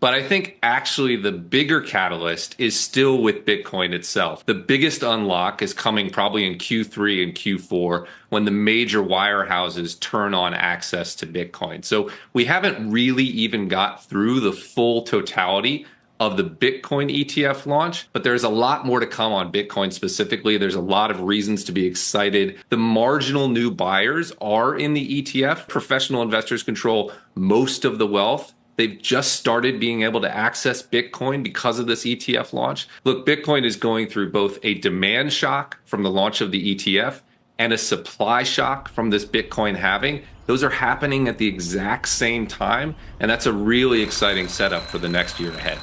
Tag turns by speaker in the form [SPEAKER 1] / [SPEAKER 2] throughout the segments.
[SPEAKER 1] But I think actually the bigger catalyst is still with Bitcoin itself. The biggest unlock is coming probably in Q3 and Q4 when the major wirehouses turn on access to Bitcoin. So we haven't really even got through the full totality of the Bitcoin ETF launch, but there's a lot more to come on Bitcoin specifically. There's a lot of reasons to be excited. The marginal new buyers are in the ETF. Professional investors control most of the wealth. They've just started being able to access Bitcoin because of this ETF launch. Look, Bitcoin is going through both a demand shock from the launch of the ETF and a supply shock from this Bitcoin halving. Those are happening at the exact same time, and that's a really exciting setup for the next year ahead.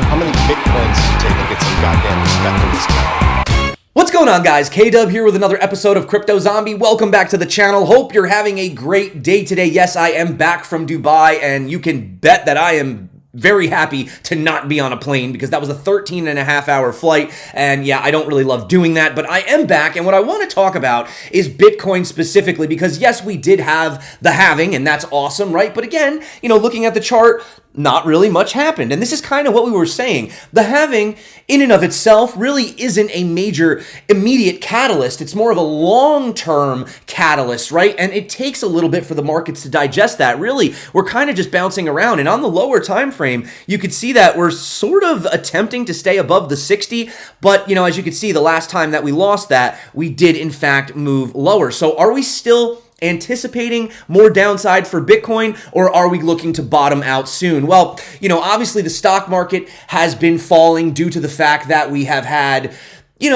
[SPEAKER 2] How many Bitcoins do you take and get some goddamn respect in this town?
[SPEAKER 3] What's going on, guys? K-Dub here with another episode of Crypto Zombie. Welcome back to the channel. Hope you're having a great day today. Yes, I am back from Dubai, and you can bet that I am very happy to not be on a plane because that was a 13.5-hour flight. And yeah, I don't really love doing that, but I am back. And what I want to talk about is Bitcoin specifically because yes, we did have the halving and that's awesome, right? But again, looking at the chart, not really much happened. And this is kind of what we were saying. The halving in and of itself really isn't a major immediate catalyst. It's more of a long-term catalyst, right? And it takes a little bit for the markets to digest that. Really, we're kind of just bouncing around. And on the lower time frame, you could see that we're sort of attempting to stay above the 60. But, as you can see, the last time that we lost that, we did in fact move lower. So are we still anticipating more downside for Bitcoin, or are we looking to bottom out soon? Well, obviously the stock market has been falling due to the fact that we have had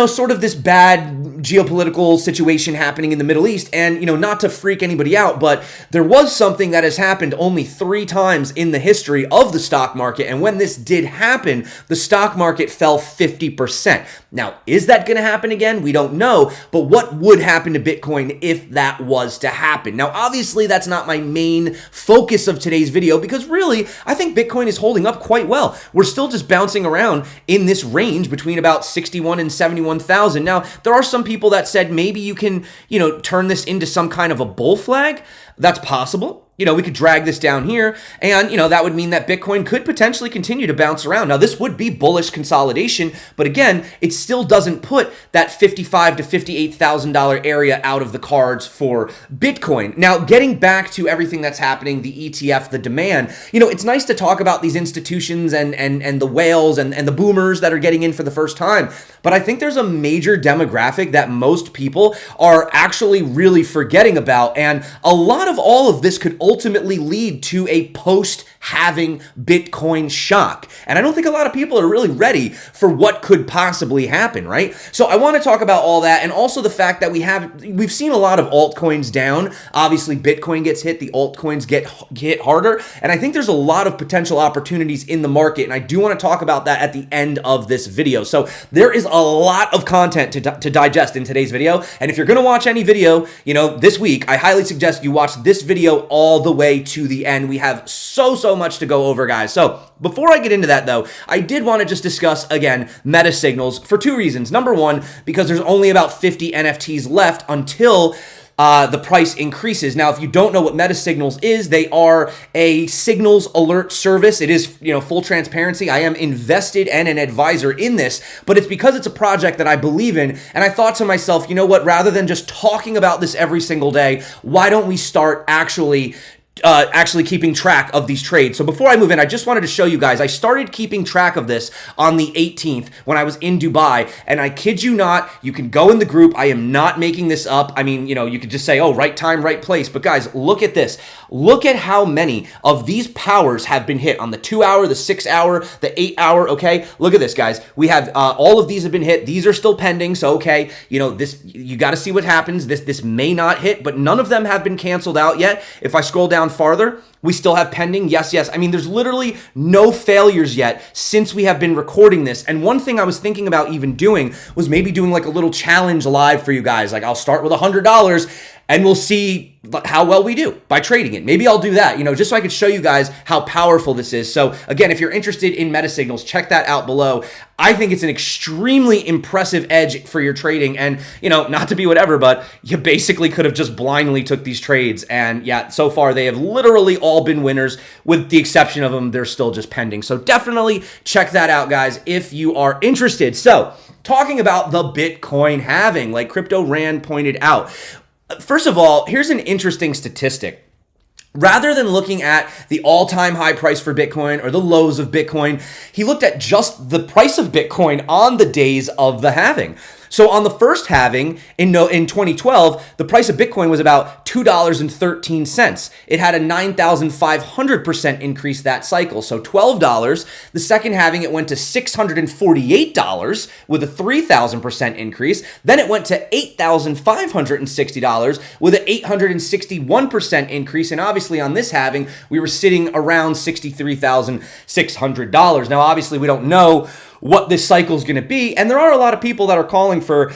[SPEAKER 3] sort of this bad geopolitical situation happening in the Middle East. And, not to freak anybody out, but there was something that has happened only 3 times in the history of the stock market. And when this did happen, the stock market fell 50%. Now, is that going to happen again? We don't know. But what would happen to Bitcoin if that was to happen? Now, obviously, that's not my main focus of today's video because really, I think Bitcoin is holding up quite well. We're still just bouncing around in this range between about 61 and 71,000. Now, there are some people that said maybe you can, turn this into some kind of a bull flag. That's possible. We could drag this down here and, that would mean that Bitcoin could potentially continue to bounce around. Now, this would be bullish consolidation, but again, it still doesn't put that $55,000 to $58,000 area out of the cards for Bitcoin. Now, getting back to everything that's happening, the ETF, the demand, it's nice to talk about these institutions and the whales and the boomers that are getting in for the first time, but I think there's a major demographic that most people are actually really forgetting about, and a lot of all of this could ultimately lead to a post-halving Bitcoin shock. And I don't think a lot of people are really ready for what could possibly happen, right? So I want to talk about all that and also the fact that we've seen a lot of altcoins down. Obviously, Bitcoin gets hit, the altcoins get hit harder, and I think there's a lot of potential opportunities in the market, and I do want to talk about that at the end of this video. So there is a lot of content to digest in today's video, and if you're going to watch any video, this week, I highly suggest you watch this video all the way to the end. We have so much to go over, guys. So before I get into that, though, I did want to just discuss, again, MetaSignals for 2 reasons. Number one, because there's only about 50 NFTs left until the price increases. Now, if you don't know what MetaSignals is, they are a signals alert service. It is, full transparency. I am invested and an advisor in this, but it's because it's a project that I believe in. And I thought to myself, you know what, rather than just talking about this every single day, why don't we start actually keeping track of these trades. So before I move in, I just wanted to show you guys, I started keeping track of this on the 18th when I was in Dubai, and I kid you not, you can go in the group. I am not making this up. I mean, you could just say, oh, right time, right place. But guys, look at this. Look at how many of these powers have been hit on the 2-hour, the 6-hour, the 8-hour, okay? Look at this, guys. We have, all of these have been hit. These are still pending, so okay, this, you got to see what happens. This may not hit, but none of them have been canceled out yet. If I scroll down farther, we still have pending. Yes. I mean, there's literally no failures yet since we have been recording this. And one thing I was thinking about even doing was maybe doing like a little challenge live for you guys. Like I'll start with $100 and we'll see how well we do by trading it. Maybe I'll do that, just so I could show you guys how powerful this is. So again, if you're interested in MetaSignals, check that out below. I think it's an extremely impressive edge for your trading, and not to be whatever, but you basically could have just blindly took these trades, and yeah, so far they have literally all been winners, with the exception of them. They're still just pending. So definitely check that out, guys, if you are interested. So talking about the Bitcoin halving, like Crypto Rand pointed out, first of all, here's an interesting statistic. Rather than looking at the all-time high price for Bitcoin or the lows of Bitcoin, he looked at just the price of Bitcoin on the days of the halving. So on the first halving in 2012, the price of Bitcoin was about $2.13. It had a 9,500% increase that cycle. So $12. The second halving, it went to $648 with a 3,000% increase. Then it went to $8,560 with an 861% increase. And obviously on this halving, we were sitting around $63,600. Now, obviously we don't know what this cycle is going to be, and there are a lot of people that are calling for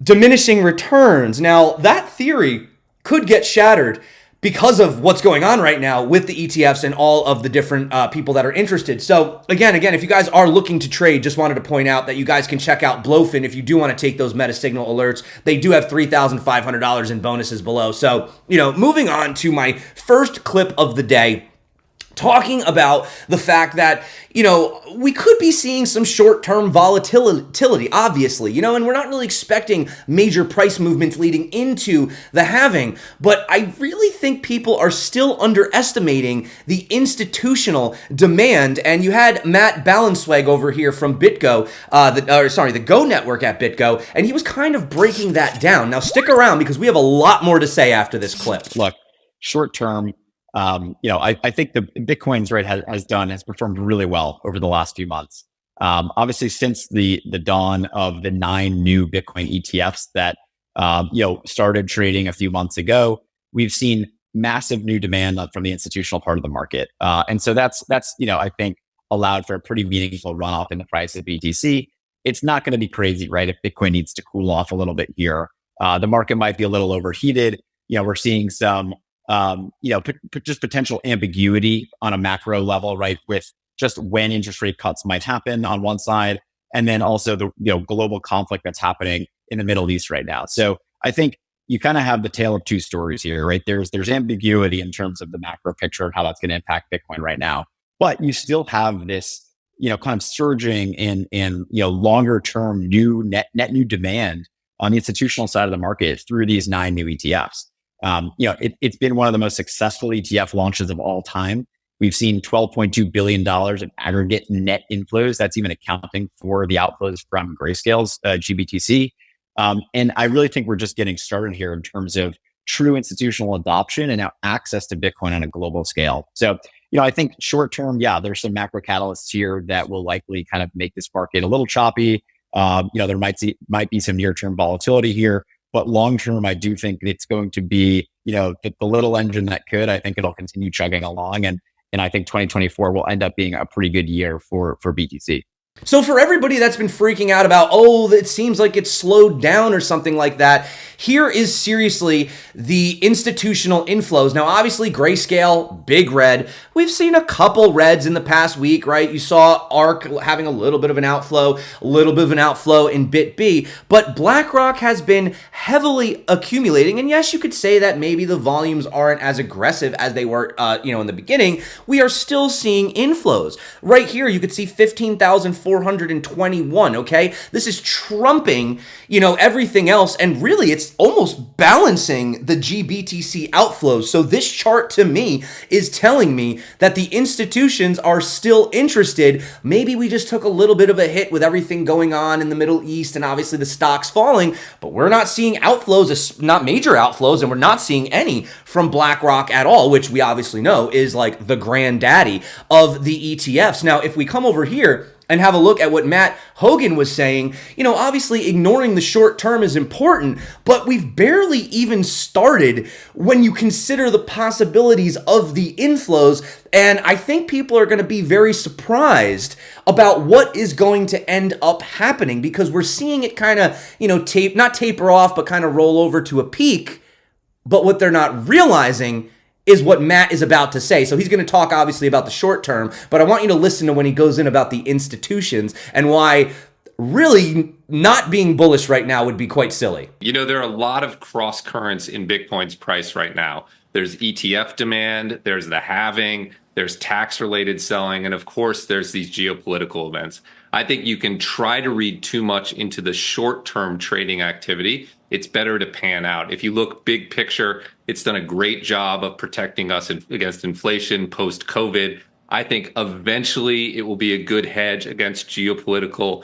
[SPEAKER 3] diminishing returns. Now, that theory could get shattered because of what's going on right now with the ETFs and all of the different people that are interested. So again, if you guys are looking to trade, just wanted to point out that you guys can check out Blowfin if you do want to take those MetaSignal alerts. They do have $3,500 in bonuses below. So, moving on to my first clip of the day, talking about the fact that, we could be seeing some short-term volatility, obviously, and we're not really expecting major price movements leading into the halving, but I really think people are still underestimating the institutional demand. And you had Matt Ballenswag over here from BitGo, the Go network at BitGo, and he was kind of breaking that down. Now stick around because we have a lot more to say after this clip.
[SPEAKER 4] Look, short-term, I think the Bitcoin's rate has performed really well over the last few months. Obviously, since the dawn of the 9 new Bitcoin ETFs that started trading a few months ago, we've seen massive new demand from the institutional part of the market, and so that's I think allowed for a pretty meaningful runoff in the price of BTC. It's not going to be crazy, right? If Bitcoin needs to cool off a little bit here, the market might be a little overheated. We're seeing some just potential ambiguity on a macro level, right? With just when interest rate cuts might happen on one side, and then also the global conflict that's happening in the Middle East right now. So I think you kind of have the tale of two stories here, right? There's ambiguity in terms of the macro picture and how that's going to impact Bitcoin right now, but you still have this kind of surging in longer term net new demand on the institutional side of the market through these 9 new ETFs. It's been one of the most successful ETF launches of all time. We've seen $12.2 billion in aggregate net inflows. That's even accounting for the outflows from Grayscale's GBTC. And I really think we're just getting started here in terms of true institutional adoption and now access to Bitcoin on a global scale. So, I think short term, there's some macro catalysts here that will likely kind of make this market a little choppy. There might be some near term volatility here. But long term, I do think it's going to be, the little engine that could. I think it'll continue chugging along, and I think 2024 will end up being a pretty good year for BTC.
[SPEAKER 3] So for everybody that's been freaking out about, it seems like it's slowed down or something like that, here is seriously the institutional inflows. Now, obviously, Grayscale, big red. We've seen a couple reds in the past week, right? You saw ARK having a little bit of an outflow in BitB, but BlackRock has been heavily accumulating. And yes, you could say that maybe the volumes aren't as aggressive as they were, in the beginning. We are still seeing inflows. Right here, you could see 15,421, okay? This is trumping, everything else, and really it's almost balancing the GBTC outflows. So this chart to me is telling me that the institutions are still interested. Maybe we just took a little bit of a hit with everything going on in the Middle East and obviously the stocks falling, but we're not seeing outflows, not major outflows, and we're not seeing any from BlackRock at all, which we obviously know is like the granddaddy of the ETFs. Now, if we come over here and have a look at what Matt Hogan was saying, obviously ignoring the short term is important, but we've barely even started when you consider the possibilities of the inflows. And I think people are going to be very surprised about what is going to end up happening, because we're seeing it kind of, not taper off, but kind of roll over to a peak. But what they're not realizing is what Matt is about to say. So he's going to talk obviously about the short term, but I want you to listen to when he goes in about the institutions and why really not being bullish right now would be quite silly.
[SPEAKER 1] You know, there are a lot of cross currents in Bitcoin's price right now. There's ETF demand, there's the halving, there's tax related selling, and of course, there's these geopolitical events. I think you can try to read too much into the short term trading activity. It's better to pan out. If you look big picture, it's done a great job of protecting us against inflation post COVID. I think eventually it will be a good hedge against geopolitical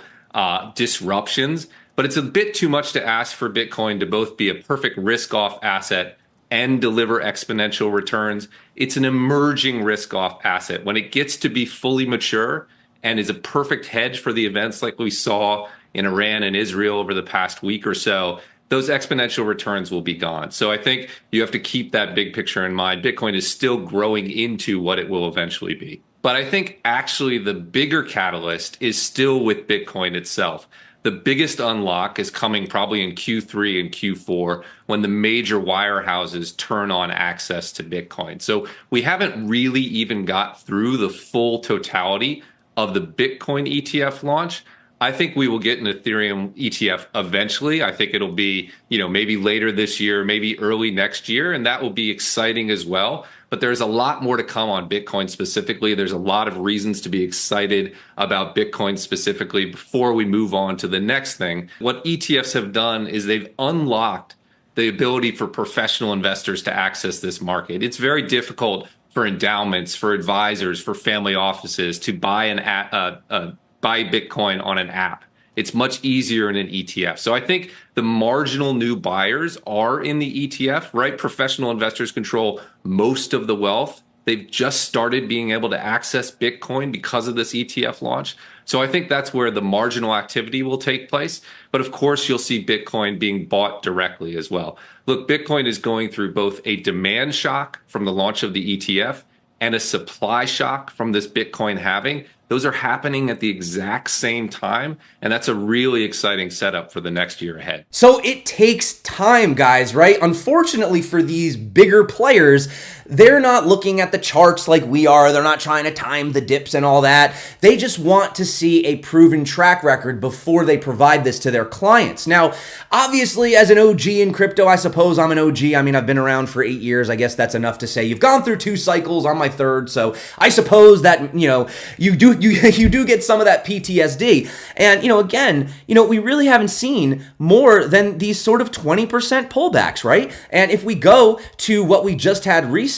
[SPEAKER 1] disruptions, but it's a bit too much to ask for Bitcoin to both be a perfect risk-off asset and deliver exponential returns. It's an emerging risk-off asset. When it gets to be fully mature and is a perfect hedge for the events like we saw in Iran and Israel over the past week or so, those exponential returns will be gone. So I think you have to keep that big picture in mind. Bitcoin is still growing into what it will eventually be. But I think actually the bigger catalyst is still with Bitcoin itself. The biggest unlock is coming probably in Q3 and Q4 when the major wirehouses turn on access to Bitcoin. So we haven't really even got through the full totality of the Bitcoin ETF launch. I think we will get an Ethereum ETF eventually. I think it'll be, maybe later this year, maybe early next year, and that will be exciting as well. But there's a lot more to come on Bitcoin specifically. There's a lot of reasons to be excited about Bitcoin specifically before we move on to the next thing. What ETFs have done is they've unlocked the ability for professional investors to access this market. It's very difficult for endowments, for advisors, for family offices to buy buy Bitcoin on an app. It's much easier in an ETF. So I think the marginal new buyers are in the ETF, right? Professional investors control most of the wealth. They've just started being able to access Bitcoin because of this ETF launch. So I think that's where the marginal activity will take place. But of course, you'll see Bitcoin being bought directly as well. Look, Bitcoin is going through both a demand shock from the launch of the ETF and a supply shock from this Bitcoin halving. Those are happening at the exact same time, and that's a really exciting setup for the next year ahead.
[SPEAKER 3] So it takes time, guys, right? Unfortunately for these bigger players, they're not looking at the charts like we are. They're not trying to time the dips and all that. They just want to see a proven track record before they provide this to their clients. Now, obviously, as an OG in crypto, I suppose I'm an OG. I mean, I've been around for 8 years. I guess that's enough to say you've gone through 2 cycles. I'm my 3rd. So I suppose that, you do get some of that PTSD. And, again, we really haven't seen more than these sort of 20% pullbacks, right? And if we go to what we just had recently,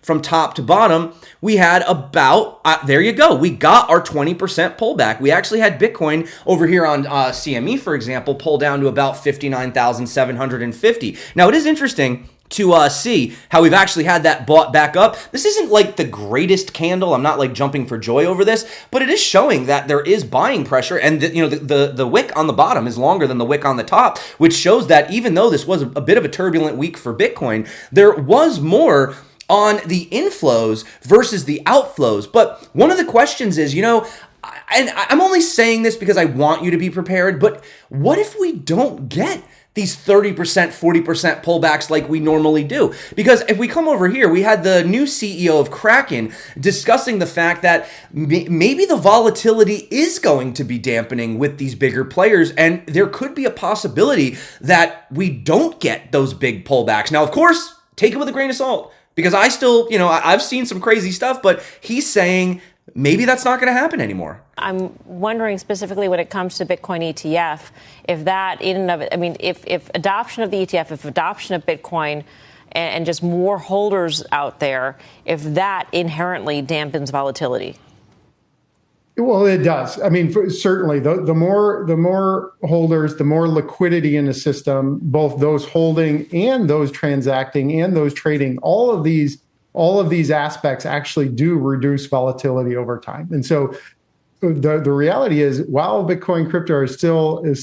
[SPEAKER 3] from top to bottom, we had about, there you go, we got our 20% pullback. We actually had Bitcoin over here on CME, for example, pull down to about 59,750. Now, it is interesting to see how we've actually had that bought back up. This isn't like the greatest candle. I'm not like jumping for joy over this, but it is showing that there is buying pressure, and the wick on the bottom is longer than the wick on the top, which shows that even though this was a bit of a turbulent week for Bitcoin, there was more on the inflows versus the outflows. But one of the questions is, and I'm only saying this because I want you to be prepared, but what if we don't get these 30%, 40% pullbacks like we normally do? Because if we come over here, we had the new CEO of Kraken discussing the fact that maybe the volatility is going to be dampening with these bigger players, and there could be a possibility that we don't get those big pullbacks. Now, of course, take it with a grain of salt, because I still, I've seen some crazy stuff, but he's saying maybe that's not going to happen anymore.
[SPEAKER 5] I'm wondering specifically when it comes to Bitcoin ETF, if that in and of it, if adoption of the ETF, if adoption of Bitcoin and just more holders out there, if that inherently dampens volatility.
[SPEAKER 6] Well, it does. Certainly, the more holders, the more liquidity in the system, both those holding and those transacting and those trading, all of these aspects actually do reduce volatility over time. And so the reality is, while Bitcoin crypto is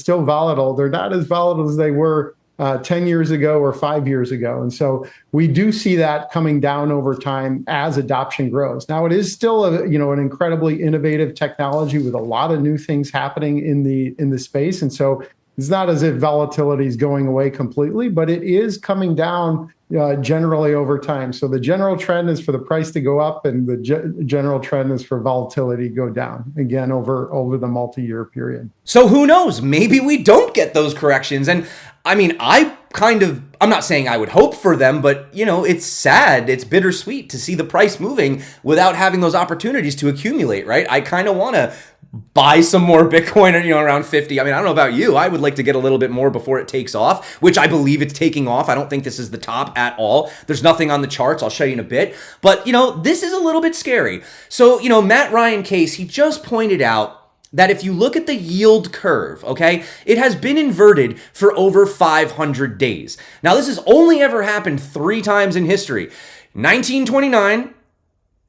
[SPEAKER 6] still volatile, they're not as volatile as they were 10 years ago or 5 years ago. And so we do see that coming down over time as adoption grows. Now, it is still an incredibly innovative technology with a lot of new things happening in the space. And so It's not as if volatility is going away completely, but it is coming down generally over time. So the general trend is for the price to go up, and the general trend is for volatility to go down, again, over the multi-year period.
[SPEAKER 3] So who knows? Maybe we don't get those corrections. And I mean, I'm not saying I would hope for them, but it's sad. It's bittersweet to see the price moving without having those opportunities to accumulate, right? I kind of want to buy some more Bitcoin, around 50. I mean, I don't know about you. I would like to get a little bit more before it takes off, which I believe it's taking off. I don't think this is the top at all. There's nothing on the charts. I'll show you in a bit. But, this is a little bit scary. So, Matt Ryan Case, he just pointed out that if you look at the yield curve, okay, it has been inverted for over 500 days. Now, this has only ever happened 3 times in history. 1929,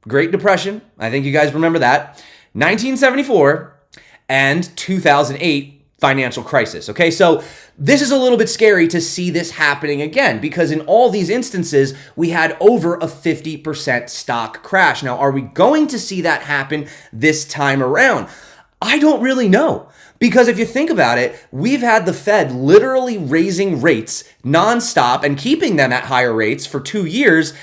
[SPEAKER 3] Great Depression. I think you guys remember that. 1974 and 2008 financial crisis. Okay, so this is a little bit scary to see this happening again, because in all these instances, we had over a 50% stock crash. Now, are we going to see that happen this time around? I don't really know. Because if you think about it, we've had the Fed literally raising rates nonstop and keeping them at higher rates for 2 years,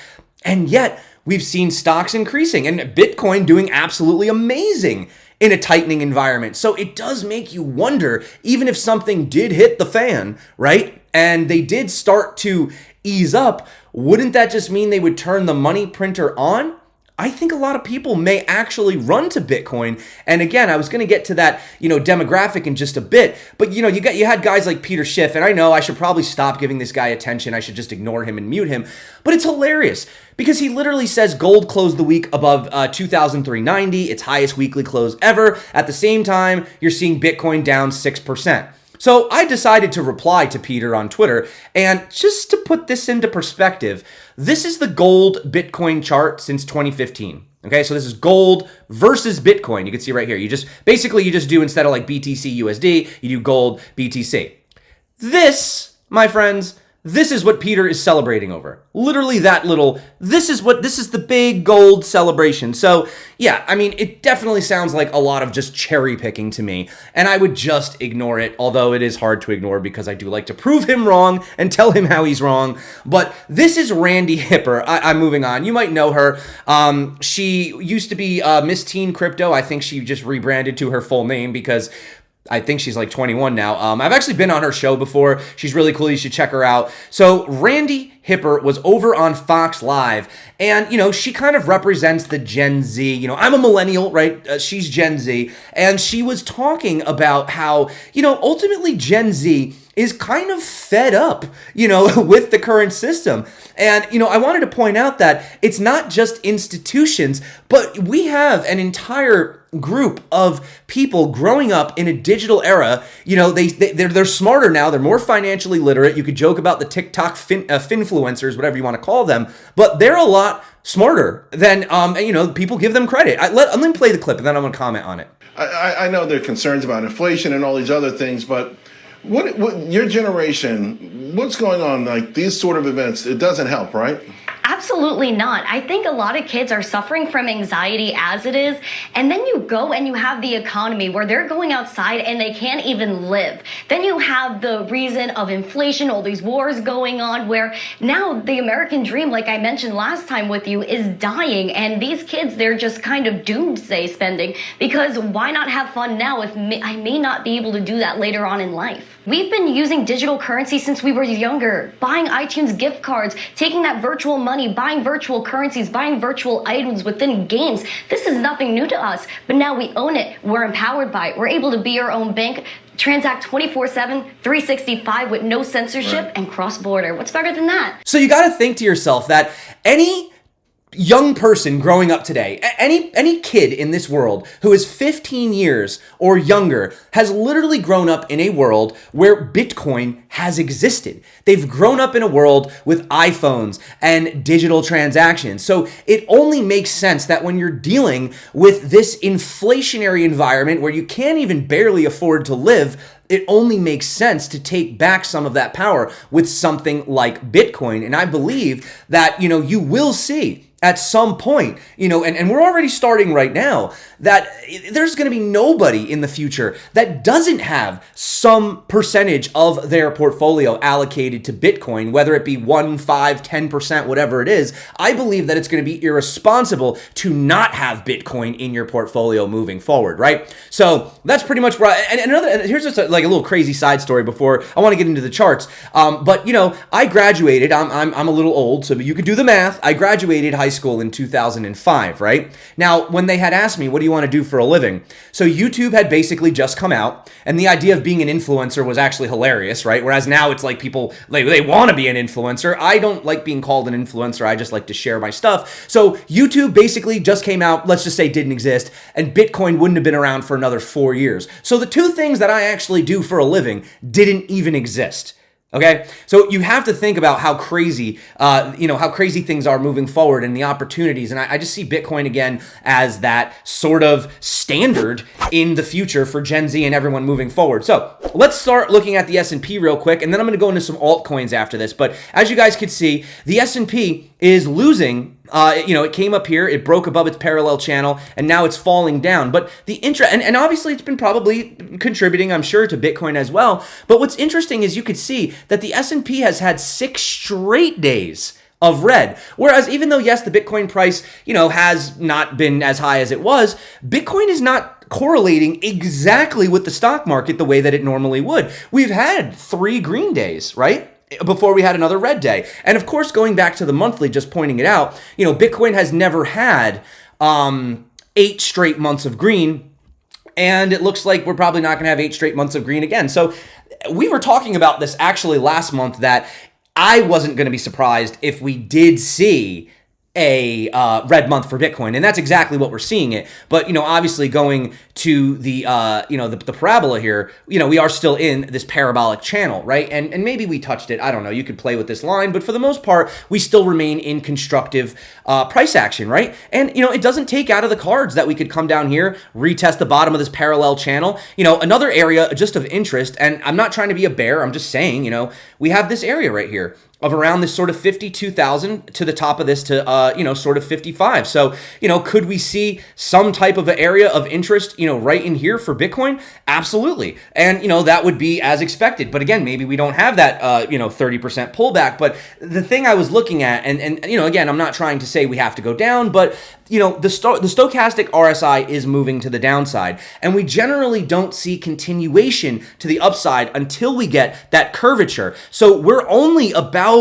[SPEAKER 3] and yet we've seen stocks increasing and Bitcoin doing absolutely amazing in a tightening environment. So it does make you wonder, even if something did hit the fan, right? And they did start to ease up, wouldn't that just mean they would turn the money printer on? I think a lot of people may actually run to Bitcoin. And again, I was going to get to that, demographic in just a bit. But, you had guys like Peter Schiff, and I know I should probably stop giving this guy attention. I should just ignore him and mute him. But it's hilarious because he literally says gold closed the week above 2,390, its highest weekly close ever. At the same time, you're seeing Bitcoin down 6%. So I decided to reply to Peter on Twitter, and just to put this into perspective, this is the gold Bitcoin chart since 2015. Okay, so this is gold versus Bitcoin. You can see right here. You just do, instead of like BTC USD, you do gold BTC. This, my friends, this is what Peter is celebrating over. Literally that little, this is the big gold celebration. So yeah, I mean, it definitely sounds like a lot of just cherry picking to me, and I would just ignore it, although it is hard to ignore because I do like to prove him wrong and tell him how he's wrong. But this is Randy Hipper. I'm moving on. You might know her. She used to be Miss Teen Crypto. I think she just rebranded to her full name because I think she's like 21 now. I've actually been on her show before. She's really cool. You should check her out. So Randy Hipper was over on Fox Live, and, she kind of represents the Gen Z. I'm a millennial, right? She's Gen Z. And she was talking about how, ultimately Gen Z is kind of fed up, with the current system. And, I wanted to point out that it's not just institutions, but we have an entire group of people growing up in a digital era. They're smarter now. They're more financially literate. You could joke about the TikTok finfluencers, whatever you want to call them, but they're a lot smarter than, people give them credit. Let me play the clip and then I'm going to comment on it.
[SPEAKER 7] I know there are concerns about inflation and all these other things, but what your generation, what's going on? Like these sort of events, it doesn't help, right?
[SPEAKER 8] Absolutely not. I think a lot of kids are suffering from anxiety as it is. And then you go and you have the economy where they're going outside and they can't even live. Then you have the reason of inflation, all these wars going on, where now the American dream, like I mentioned last time with you, is dying. And these kids, they're just kind of doomsday spending, because why not have fun now if I may not be able to do that later on in life? We've been using digital currency since we were younger, buying iTunes gift cards, taking that virtual money, buying virtual currencies, buying virtual items within games. This is nothing new to us, but now we own it. We're empowered by it. We're able to be our own bank, transact 24/7, 365 with no censorship, right, and cross-border. What's better than that?
[SPEAKER 3] So you got to think to yourself that any young person growing up today, any kid in this world who is 15 years or younger has literally grown up in a world where Bitcoin has existed. They've grown up in a world with iPhones and digital transactions. So it only makes sense that when you're dealing with this inflationary environment where you can't even barely afford to live, it only makes sense to take back some of that power with something like Bitcoin. And I believe that, you will see at some point, and we're already starting right now, that there's going to be nobody in the future that doesn't have some percentage of their portfolio allocated to Bitcoin, whether it be 1, 5, 10%, whatever it is. I believe that it's going to be irresponsible to not have Bitcoin in your portfolio moving forward, right? So that's pretty much where here's just like a little crazy side story before I want to get into the charts. But I graduated, I'm a little old, so you could do the math. I graduated high school in 2005, right? Now, when they had asked me, what do you want to do for a living? So YouTube had basically just come out, and the idea of being an influencer was actually hilarious, right? Whereas now it's like people, they want to be an influencer. I don't like being called an influencer. I just like to share my stuff. So YouTube basically just came out, let's just say didn't exist, and Bitcoin wouldn't have been around for another 4 years. So the two things that I actually do for a living didn't even exist. Okay, so you have to think about how crazy, how crazy things are moving forward and the opportunities. And I just see Bitcoin again as that sort of standard in the future for Gen Z and everyone moving forward. So let's start looking at the S&P real quick, and then I'm going to go into some altcoins after this. But as you guys can see, the S&P is losing. It came up here, it broke above its parallel channel, and now it's falling down. But the and obviously it's been probably contributing, I'm sure, to Bitcoin as well. But what's interesting is you could see that the S&P has had 6 straight days of red. Whereas even though, yes, the Bitcoin price, has not been as high as it was, Bitcoin is not correlating exactly with the stock market the way that it normally would. We've had 3 green days, right? Before we had another red day. And of course, going back to the monthly, just pointing it out, Bitcoin has never had 8 straight months of green. And it looks like we're probably not going to have 8 straight months of green again. So we were talking about this actually last month, that I wasn't going to be surprised if we did see a red month for Bitcoin, and that's exactly what we're seeing it. But obviously going to the the parabola here, we are still in this parabolic channel, right? And maybe we touched it. I don't know. You could play with this line, but for the most part, we still remain in constructive price action, right? And it doesn't take out of the cards that we could come down here, retest the bottom of this parallel channel. Another area just of interest, and I'm not trying to be a bear. I'm just saying, we have this area right here of around this sort of 52,000 to the top of this to, sort of 55. So, could we see some type of an area of interest, right in here for Bitcoin? Absolutely. And, that would be as expected. But again, maybe we don't have that, 30% pullback. But the thing I was looking at, and again, I'm not trying to say we have to go down, but the stochastic RSI is moving to the downside, and we generally don't see continuation to the upside until we get that curvature. So we're only about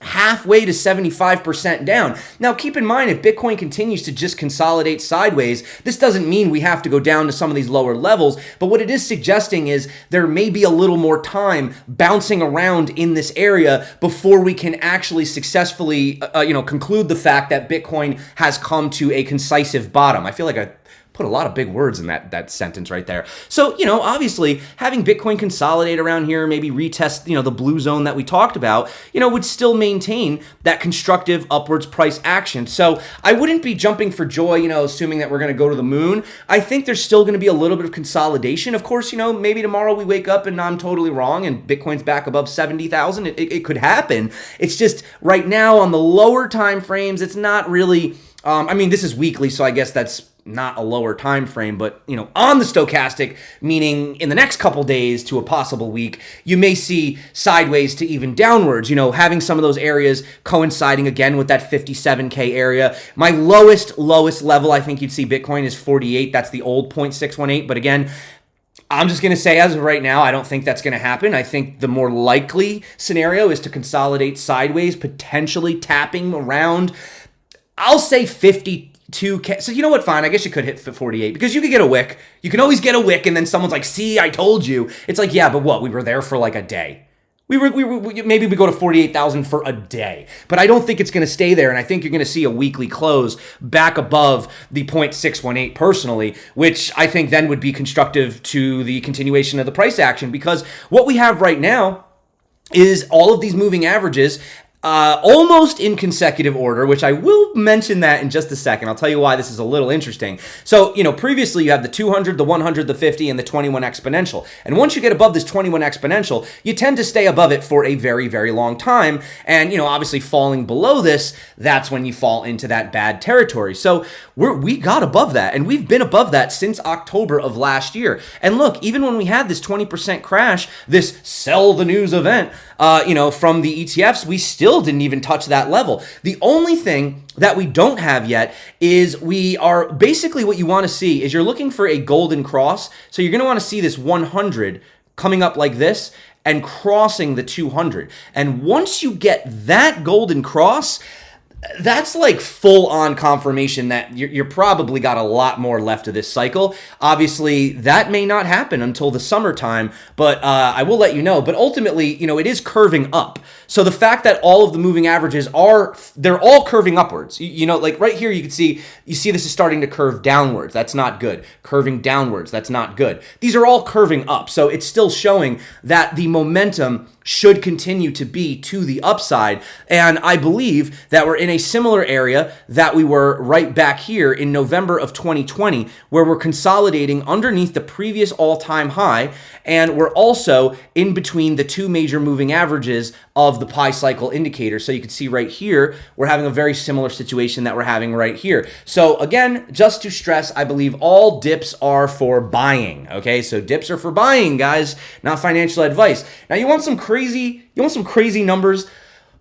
[SPEAKER 3] halfway to 75% down. Now, keep in mind, if Bitcoin continues to just consolidate sideways, this doesn't mean we have to go down to some of these lower levels, but what it is suggesting is there may be a little more time bouncing around in this area before we can actually successfully, conclude the fact that Bitcoin has come to a concisive bottom. I feel like I put a lot of big words in that sentence right there. So, obviously having Bitcoin consolidate around here, maybe retest, the blue zone that we talked about, would still maintain that constructive upwards price action. So I wouldn't be jumping for joy, assuming that we're going to go to the moon. I think there's still going to be a little bit of consolidation. Of course, maybe tomorrow we wake up and I'm totally wrong and Bitcoin's back above 70,000. It could happen. It's just right now on the lower time frames, it's not really, this is weekly, so I guess that's not a lower time frame, but on the stochastic, meaning in the next couple days to a possible week, you may see sideways to even downwards, having some of those areas coinciding again with that 57K area. My lowest level I think you'd see Bitcoin is 48. That's the old 0.618. But again, I'm just going to say as of right now, I don't think that's going to happen. I think the more likely scenario is to consolidate sideways, potentially tapping around, I'll say 52K. So you know what? Fine. I guess you could hit 48 because you could get a wick. You can always get a wick, and then someone's like, "See, I told you." It's like, yeah, but what? We were there for like a day. Maybe we go to 48,000 for a day, but I don't think it's going to stay there. And I think you're going to see a weekly close back above the 0.618 personally, which I think then would be constructive to the continuation of the price action, because what we have right now is all of these moving averages almost in consecutive order, which I will mention that in just a second. I'll tell you why this is a little interesting. So, previously you have the 200, the 100, the 50, and the 21 exponential. And once you get above this 21 exponential, you tend to stay above it for a very, very long time. And, obviously falling below this, that's when you fall into that bad territory. So we got above that, and we've been above that since October of last year. And look, even when we had this 20% crash, this sell the news event, from the ETFs, we still didn't even touch that level. The only thing that we don't have yet is we are basically what you want to see is you're looking for a golden cross. So you're going to want to see this 100 coming up like this and crossing the 200. And once you get that golden cross, that's like full on confirmation that you're probably got a lot more left of this cycle. Obviously, that may not happen until the summertime, but I will let you know. But ultimately, it is curving up. So the fact that all of the moving averages they're all curving upwards. Like right here, you see this is starting to curve downwards. That's not good. Curving downwards. That's not good. These are all curving up. So it's still showing that the momentum should continue to be to the upside. And I believe that we're in a similar area that we were right back here in November of 2020, where we're consolidating underneath the previous all-time high. And we're also in between the two major moving averages of the pi cycle indicator. So you can see right here, we're having a very similar situation that we're having right here. So again, just to stress, I believe all dips are for buying. Okay, so dips are for buying, guys, not financial advice. Now you want some crazy numbers?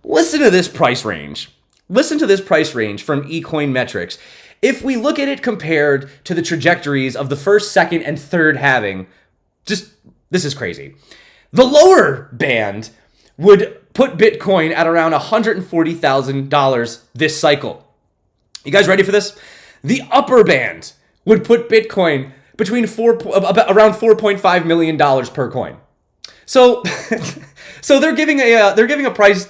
[SPEAKER 3] Listen to this price range. Listen to this price range from eCoin Metrics. If we look at it compared to the trajectories of the first, second, and third halving, this is crazy. The lower band would put Bitcoin at around $140,000 this cycle. You guys ready for this? The upper band would put Bitcoin between around $4.5 million per coin. So, they're giving a price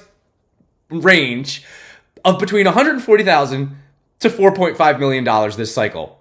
[SPEAKER 3] range of between $140,000 to $4.5 million this cycle.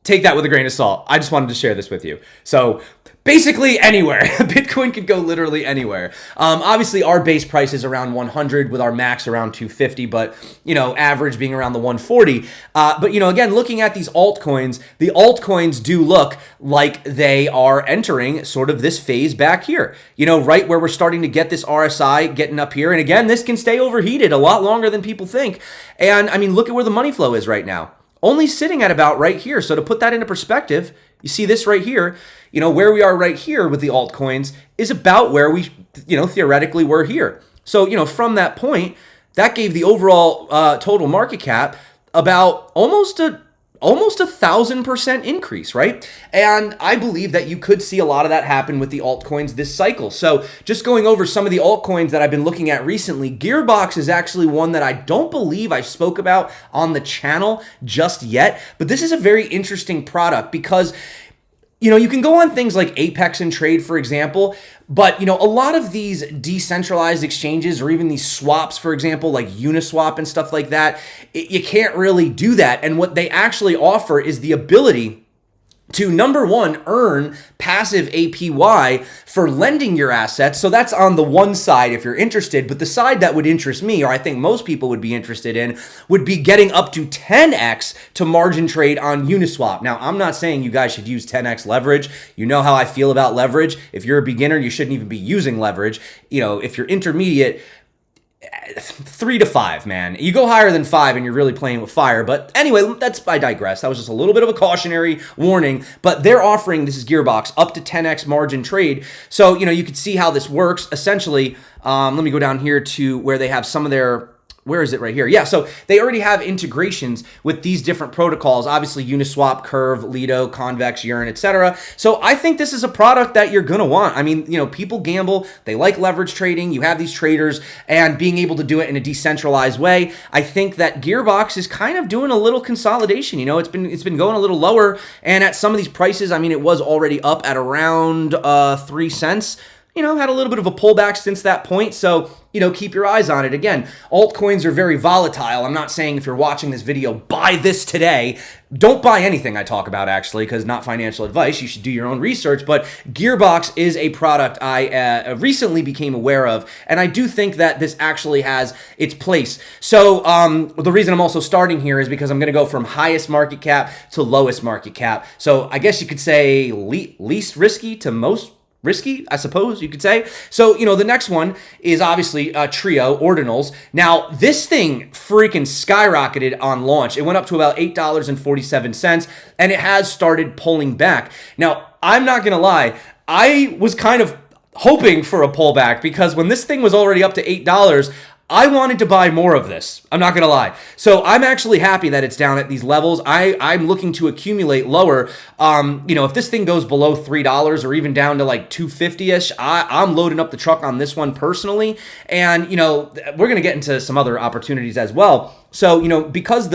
[SPEAKER 3] Take that with a grain of salt. I just wanted to share this with you. So basically anywhere. Bitcoin could go literally anywhere. Obviously, our base price is around 100 with our max around 250, but, average being around the 140. But, again, looking at these altcoins, the altcoins do look like they are entering sort of this phase back here, right where we're starting to get this RSI getting up here. And again, this can stay overheated a lot longer than people think. And I mean, look at where the money flow is right now. Only sitting at about right here. So to put that into perspective, you see this right here, where we are right here with the altcoins is about where we, theoretically were here. So, from that point, that gave the overall total market cap about almost a 1,000% increase, right? And I believe that you could see a lot of that happen with the altcoins this cycle. So just going over some of the altcoins that I've been looking at recently, Gearbox is actually one that I don't believe I spoke about on the channel just yet, but this is a very interesting product because you can go on things like Apex and Trade, for example, but, a lot of these decentralized exchanges or even these swaps, for example, like Uniswap and stuff like that, you can't really do that. And what they actually offer is the ability to, number one, earn passive APY for lending your assets. So that's on the one side if you're interested. But the side that would interest me, or I think most people would be interested in, would be getting up to 10x to margin trade on Uniswap. Now, I'm not saying you guys should use 10x leverage. You know how I feel about leverage. If you're a beginner, you shouldn't even be using leverage. If you're intermediate, 3 to 5, man. You go higher than 5 and you're really playing with fire. But anyway, I digress. That was just a little bit of a cautionary warning. But they're offering, this is Gearbox, up to 10x margin trade. So, you can see how this works. Essentially, let me go down here to where they have some of their... Where is it right here? Yeah, so they already have integrations with these different protocols, obviously Uniswap, Curve, Lido, Convex, Yearn, etc. So I think this is a product that you're going to want. I mean, people gamble, they like leverage trading, you have these traders, and being able to do it in a decentralized way. I think that Gearbox is kind of doing a little consolidation. It's been going a little lower, and at some of these prices, I mean, it was already up at around 3 cents. had a little bit of a pullback since that point. So, keep your eyes on it. Again, altcoins are very volatile. I'm not saying if you're watching this video, buy this today. Don't buy anything I talk about, actually, because not financial advice. You should do your own research. But Gearbox is a product I recently became aware of, and I do think that this actually has its place. So the reason I'm also starting here is because I'm going to go from highest market cap to lowest market cap. So I guess you could say least risky to most risky, I suppose you could say. So, the next one is obviously Trio Ordinals. Now, this thing freaking skyrocketed on launch. It went up to about $8.47, and it has started pulling back. Now, I'm not going to lie. I was kind of hoping for a pullback because when this thing was already up to $8, I wanted to buy more of this. I'm not going to lie. So I'm actually happy that it's down at these levels. I'm looking to accumulate lower. If this thing goes below $3 or even down to like $2.50-ish, I'm loading up the truck on this one personally. And, we're going to get into some other opportunities as well. So, because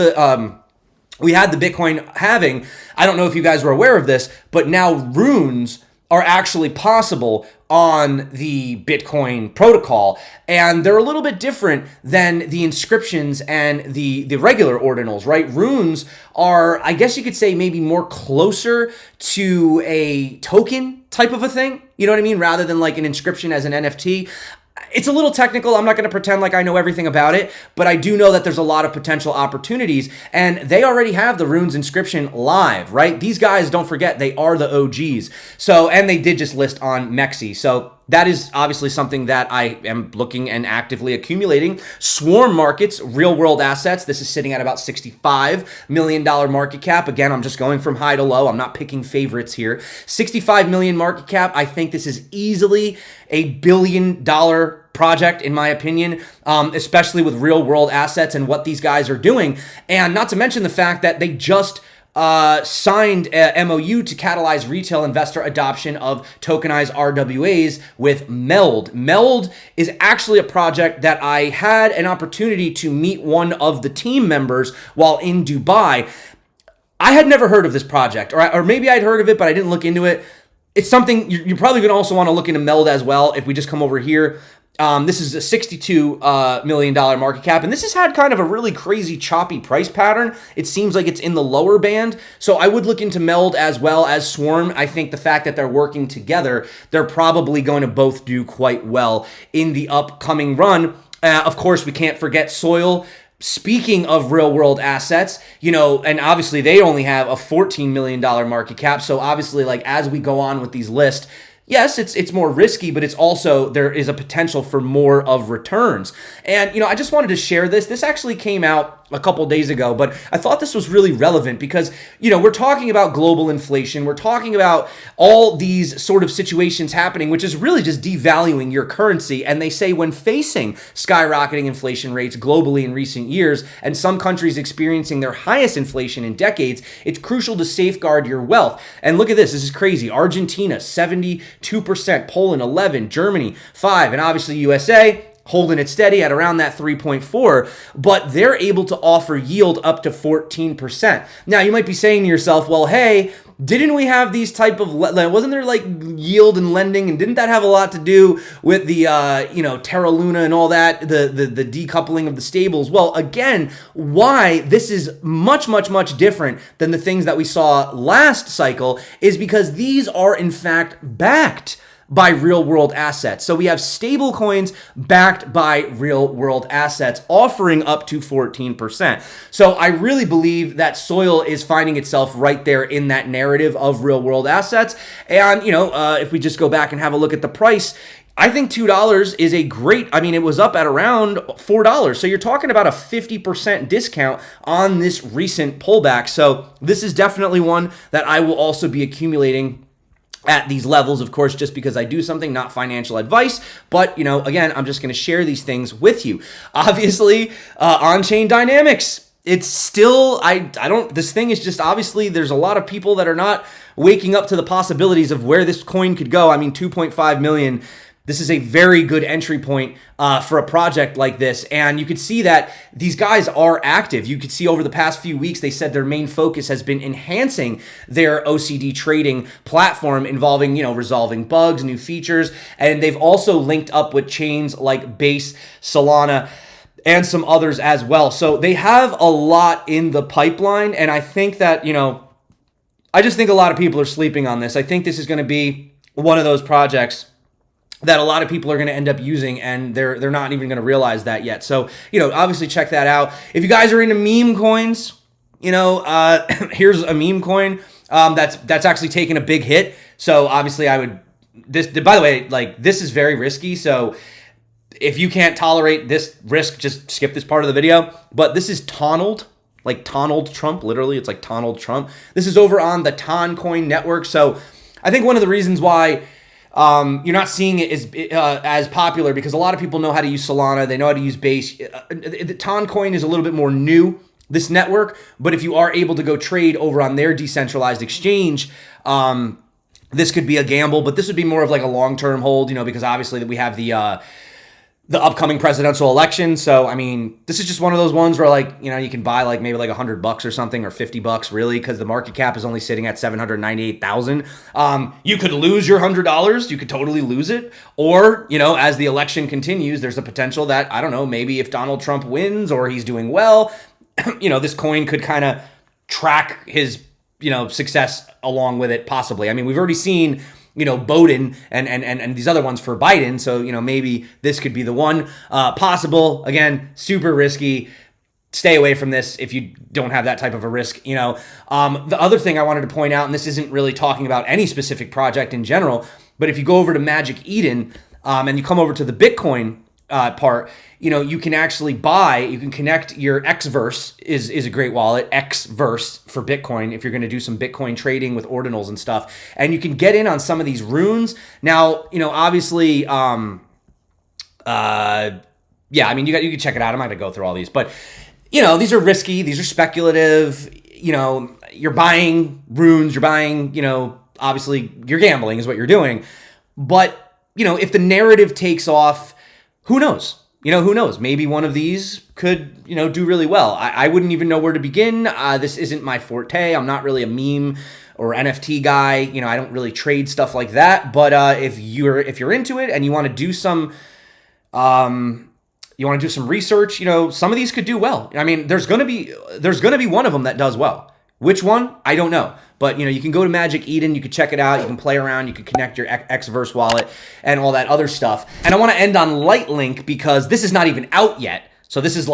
[SPEAKER 3] we had the Bitcoin halving, I don't know if you guys were aware of this, but now runes are actually possible on the Bitcoin protocol, and they're a little bit different than the inscriptions and the regular ordinals, right? Runes are, I guess you could say, maybe more closer to a token type of a thing, you know what I mean, rather than like an inscription as an NFT. It's a little technical. I'm not going to pretend like I know everything about it, but I do know that there's a lot of potential opportunities, and they already have the runes inscription live, right? These guys, don't forget, they are the OGs. So, and they did just list on Mexi. So that is obviously something that I am looking and actively accumulating. Swarm markets, real world assets. This is sitting at about $65 million market cap. Again, I'm just going from high to low. I'm not picking favorites here. 65 million market cap. I think this is easily a $1 billion project, in my opinion, especially with real world assets and what these guys are doing. And not to mention the fact that they just signed a MOU to catalyze retail investor adoption of tokenized RWAs with Meld. Meld is actually a project that I had an opportunity to meet one of the team members while in Dubai. I had never heard of this project, or maybe I'd heard of it, but I didn't look into it. It's something you're probably going to also want to look into Meld as well. If we just come over here, this is a $62 million market cap, and this has had kind of a really crazy choppy price pattern. It seems like it's in the lower band, so I would look into Meld as well as Swarm. I think the fact that they're working together, they're probably going to both do quite well in the upcoming run. Of course, we can't forget Soil. Speaking of real world assets, and obviously they only have a $14 million market cap. So obviously, like, as we go on with these lists, yes, it's more risky, but it's also, there is a potential for more of returns. And, I just wanted to share this. This actually came out a couple days ago, but I thought this was really relevant because, we're talking about global inflation. We're talking about all these sort of situations happening, which is really just devaluing your currency. And they say when facing skyrocketing inflation rates globally in recent years, and some countries experiencing their highest inflation in decades, it's crucial to safeguard your wealth. And look at this. This is crazy. Argentina, 72%, Poland, 11%, Germany, 5%, and obviously USA, holding it steady at around that 3.4, but they're able to offer yield up to 14%. Now, you might be saying to yourself, well, hey, didn't we have these type of, wasn't there like yield and lending, and didn't that have a lot to do with the, Terra Luna and all that, the decoupling of the stables? Well, again, why this is much, much, much different than the things that we saw last cycle is because these are in fact backed by real world assets. So we have stable coins backed by real world assets offering up to 14%. So I really believe that Soil is finding itself right there in that narrative of real world assets. And, if we just go back and have a look at the price, I think $2 is a great, it was up at around $4. So you're talking about a 50% discount on this recent pullback. So this is definitely one that I will also be accumulating at these levels, of course, just because I do something, not financial advice. But, again, I'm just going to share these things with you. Obviously, on-chain dynamics. It's still, this thing is just, obviously, there's a lot of people that are not waking up to the possibilities of where this coin could go. 2.5 million. this is a very good entry point for a project like this. And you could see that these guys are active. You could see over the past few weeks, they said their main focus has been enhancing their OCD trading platform involving, resolving bugs, new features. And they've also linked up with chains like Base, Solana, and some others as well. So they have a lot in the pipeline. And I think that, I just think a lot of people are sleeping on this. I think this is going to be one of those projects that a lot of people are going to end up using, and they're not even going to realize that yet. So, obviously check that out. If you guys are into meme coins, here's a meme coin that's actually taken a big hit. So obviously by the way, this is very risky. So if you can't tolerate this risk, just skip this part of the video. But this is Tonald, like Donald Trump, literally. It's like Donald Trump. This is over on the Toncoin network. So I think one of the reasons why you're not seeing it as popular, because a lot of people know how to use Solana. They know how to use Base. The Toncoin is a little bit more new, this network. But if you are able to go trade over on their decentralized exchange, this could be a gamble. But this would be more of like a long-term hold, because obviously that we have the upcoming presidential election. So, I mean, this is just one of those ones where you can buy maybe $100 or something, or $50 really, because the market cap is only sitting at 798,000. You could lose your $100. You could totally lose it. Or, as the election continues, there's a potential that, I don't know, maybe if Donald Trump wins or he's doing well, this coin could kind of track his, success along with it, possibly. I mean, we've already seen Biden and these other ones for Biden. So, maybe this could be the one possible. Again, super risky. Stay away from this if you don't have that type of a risk. The other thing I wanted to point out, and this isn't really talking about any specific project in general, but if you go over to Magic Eden and you come over to the Bitcoin part, you can actually you can connect your Xverse is a great wallet, Xverse for Bitcoin, if you're going to do some Bitcoin trading with ordinals and stuff. And you can get in on some of these runes. Now, obviously, I mean, you can check it out. I'm not going to go through all these, but, these are risky. These are speculative. You're buying runes, you're buying, obviously you're gambling is what you're doing. But, if the narrative takes off, who knows? Who knows? Maybe one of these could, do really well. I wouldn't even know where to begin. This isn't my forte. I'm not really a meme or NFT guy. I don't really trade stuff like that. But if you're into it and you want to do some research, some of these could do well. I mean, there's gonna be one of them that does well. Which one? I don't know. But, you can go to Magic Eden, you can check it out, you can play around, you can connect your Xverse wallet and all that other stuff. And I want to end on Lightlink because this is not even out yet. So this is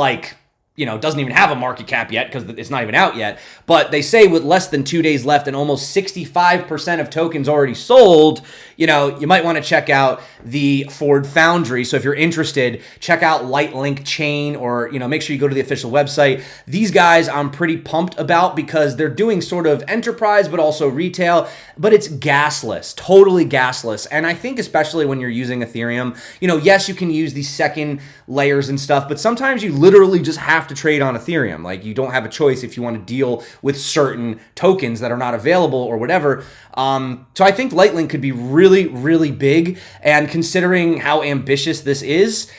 [SPEAKER 3] doesn't even have a market cap yet because it's not even out yet. But they say with less than 2 days left and almost 65% of tokens already sold, you might want to check out the Ford Foundry. So if you're interested, check out Lightlink Chain, or, make sure you go to the official website. These guys I'm pretty pumped about because they're doing sort of enterprise, but also retail, but it's gasless, totally gasless. And I think especially when you're using Ethereum, yes, you can use these second layers and stuff, but sometimes you literally just have to trade on Ethereum. You don't have a choice if you want to deal with certain tokens that are not available or whatever. So I think Lightlink could be really, really big. And considering how ambitious this is,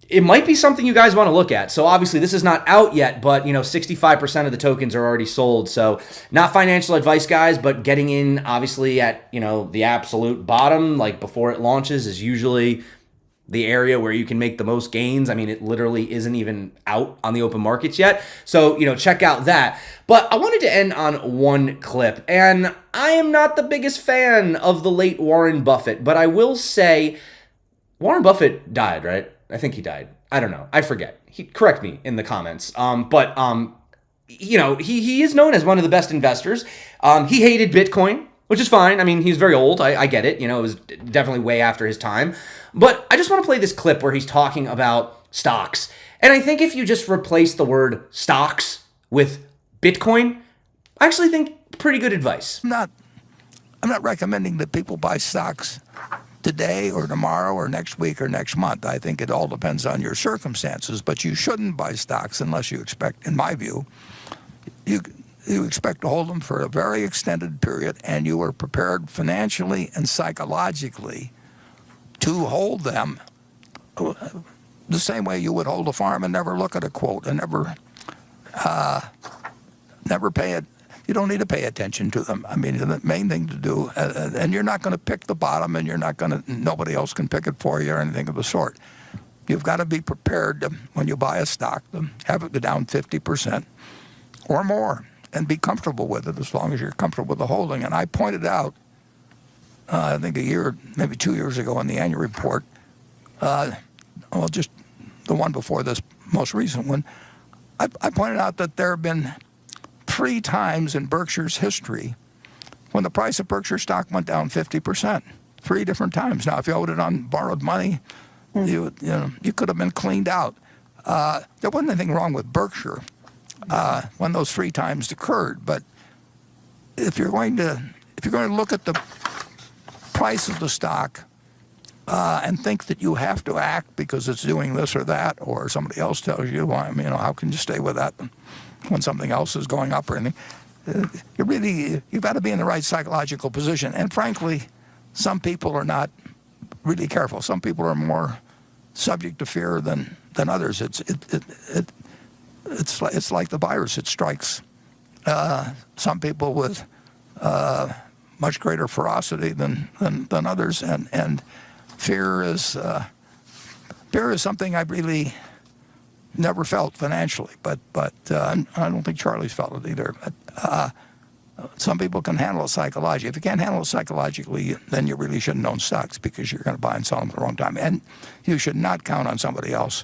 [SPEAKER 3] it might be something you guys want to look at. So obviously this is not out yet, but 65% of the tokens are already sold. So not financial advice, guys, but getting in obviously at, the absolute bottom, before it launches, is usually the area where you can make the most gains. I mean, it literally isn't even out on the open markets yet. So, check out that. But I wanted to end on one clip, and I am not the biggest fan of the late Warren Buffett, but I will say Warren Buffett died, right? I think he died. I don't know. I forget. Correct me in the comments. But he is known as one of the best investors. He hated Bitcoin, which is fine. I mean, he's very old. I get it. It was definitely way after his time. But I just want to play this clip where he's talking about stocks. And I think if you just replace the word stocks with Bitcoin, I actually think pretty good advice.
[SPEAKER 9] I'm not recommending that people buy stocks today or tomorrow or next week or next month. I think it all depends on your circumstances. But you shouldn't buy stocks unless you expect, in my view, you expect to hold them for a very extended period and you are prepared financially and psychologically to hold them the same way you would hold a farm and never look at a quote and never pay it. You don't need to pay attention to them. I mean, the main thing to do, and you're not going to pick the bottom, and nobody else can pick it for you or anything of the sort. You've got to be prepared to, when you buy a stock, to have it go down 50% or more and be comfortable with it as long as you're comfortable with the holding. And I pointed out, I think a year, maybe 2 years ago in the annual report, just the one before this most recent one, I pointed out that there have been 3 times in Berkshire's history when the price of Berkshire stock went down 50%. 3 different times. Now, if you owed it on borrowed money, you could have been cleaned out. There wasn't anything wrong with Berkshire when those 3 times occurred. But if you're going to look at the price of the stock and think that you have to act because it's doing this or that, or somebody else tells you, well, how can you stay with that when something else is going up or anything? You've got to be in the right psychological position. And frankly, some people are not really careful. Some people are more subject to fear than others. It's like the virus. It strikes some people with much greater ferocity than others, and fear is something I've really never felt financially, but I don't think Charlie's felt it either. But some people can handle it psychologically. If you can't handle it psychologically, then you really shouldn't own stocks because you're going to buy and sell them at the wrong time. And you should not count on somebody else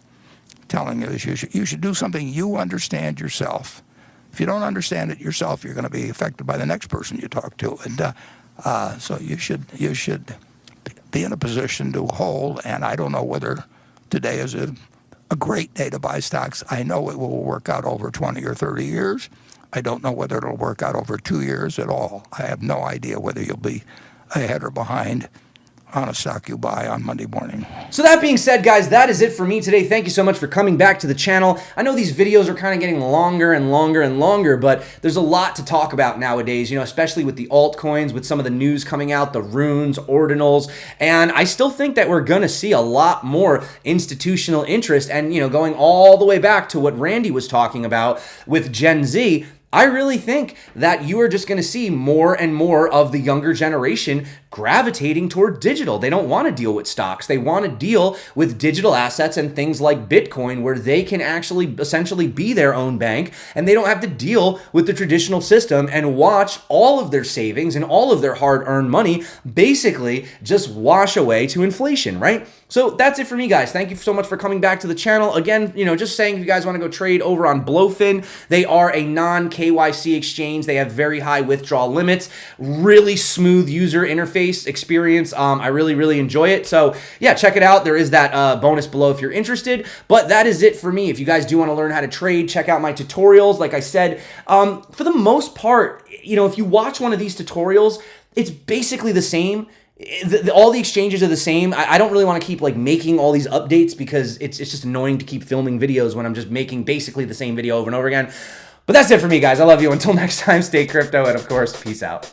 [SPEAKER 9] telling you this. You should do something you understand yourself. If you don't understand it yourself, you're going to be affected by the next person you talk to. And so you should be in a position to hold. And I don't know whether today is a great day to buy stocks. I know it will work out over 20 or 30 years. I don't know whether it'll work out over 2 years at all. I have no idea whether you'll be ahead or behind on a stock you buy on Monday morning.
[SPEAKER 3] So that being said, guys, that is it for me today. Thank you so much for coming back to the channel. I know these videos are kind of getting longer and longer and longer, but there's a lot to talk about nowadays, especially with the altcoins, with some of the news coming out, the runes, ordinals, and I still think that we're going to see a lot more institutional interest. And, going all the way back to what Randy was talking about with Gen Z, I really think that you are just going to see more and more of the younger generation gravitating toward digital. They don't want to deal with stocks. They want to deal with digital assets and things like Bitcoin, where they can actually essentially be their own bank and they don't have to deal with the traditional system and watch all of their savings and all of their hard-earned money basically just wash away to inflation, right? So that's it for me, guys. Thank you so much for coming back to the channel. Again, just saying, if you guys want to go trade over on Blowfin, they are a non-KYC exchange. They have very high withdrawal limits, really smooth user interface experience. I really, really enjoy it. So yeah, check it out. There is that bonus below if you're interested. But that is it for me. If you guys do want to learn how to trade, check out my tutorials. Like I said, for the most part, if you watch one of these tutorials, it's basically the same. All the exchanges are the same. I don't really want to keep making all these updates because it's just annoying to keep filming videos when I'm just making basically the same video over and over again. But that's it for me, guys. I love you. Until next time, stay crypto, and of course, peace out.